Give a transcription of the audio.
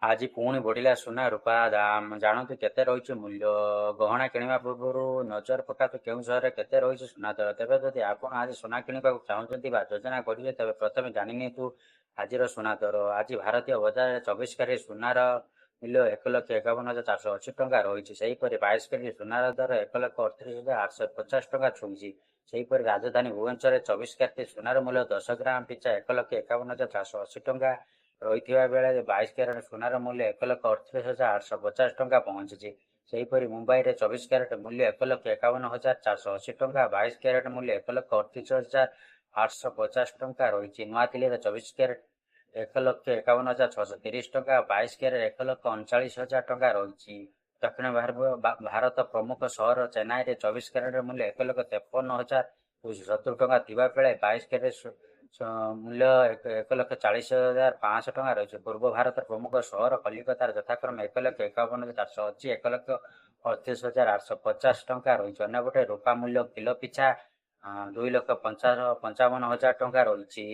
ଆଜି ପୁଣି ବଢିଲା ସୁନା ରୂପା ଦାମ। ଜାଣନ୍ତୁ କେତେ ରହିଛି ମୂଲ୍ୟ? ଗହଣା କିଣିବା ପୂର୍ବରୁ ନଜର ପକାନ୍ତୁ କେଉଁ ସହରରେ କେତେ ରହିଛି ସୁନା ଦର। ତେବେ ଯଦି ଆପଣ ଆଜି ସୁନା କିଣିବାକୁ ଚାହୁଁଛନ୍ତି ବା ଯୋଜନା କରିବେ, ତେବେ ପ୍ରଥମେ ଜାଣିନିଅନ୍ତୁ ଆଜିର ସୁନା ଦର। ଆଜି ଭାରତୀୟ ବଜାରରେ 24 କ୍ୟାରେଟ ସୁନାର ମୂଲ୍ୟ 1,51,480 ଟଙ୍କା ରହିଛି। ସେହିପରି 22 କ୍ୟାରେଟ ସୁନାର ଦର 1,38,850 ଟଙ୍କା ଛୁଇଁଛି। ସେହିପରି ରାଜଧାନୀ ଭୁବନେଶ୍ୱରରେ 24 କ୍ୟାରେଟ ସୁନାର ମୂଲ୍ୟ 10 ଗ୍ରାମ ପିଛା 1,51,480 ଟଙ୍କା ରହିଥିବା ବେଳେ 22 କ୍ୟାରେଟ ସୁନାର ମୂଲ୍ୟ 1,38,850 ଟଙ୍କା ପହଞ୍ଚିଛି। ସେହିପରି ମୁମ୍ବାଇରେ 24 କ୍ୟାରେଟ ମୂଲ୍ୟ 1,51,480 ଟଙ୍କା, 22 କ୍ୟାରେଟ ମୂଲ୍ୟ 1,38,850 ଟଙ୍କା ରହିଛି। ନୂଆଦିଲ୍ଲୀରେ 24 କ୍ୟାରେଟ 1,51,630 ଟଙ୍କା, 22 କ୍ୟାରେଟ 1,39,000 ଟଙ୍କା ରହିଛି। ଦକ୍ଷିଣ ଭାରତ ପ୍ରମୁଖ ସହର ଚେନ୍ନାଇରେ 24 କ୍ୟାରେଟ ମୂଲ୍ୟ 1,53,270 ଟଙ୍କା ଥିବା ବେଳେ 22 କ୍ୟାରେଟ ମୂଲ୍ୟ 1,40,500 ଟଙ୍କା ରହିଛି। ପୂର୍ବ ଭାରତର ପ୍ରମୁଖ ସହର କଲିକତାରେ ଯଥାକ୍ରମେ 1,51,480, 1,38,850 ଟଙ୍କା ରହିଛି। ଅନ୍ୟପଟେ ରୂପା ମୂଲ୍ୟ କିଲୋ ପିଛା 2,55,000 ଟଙ୍କା ରହିଛି।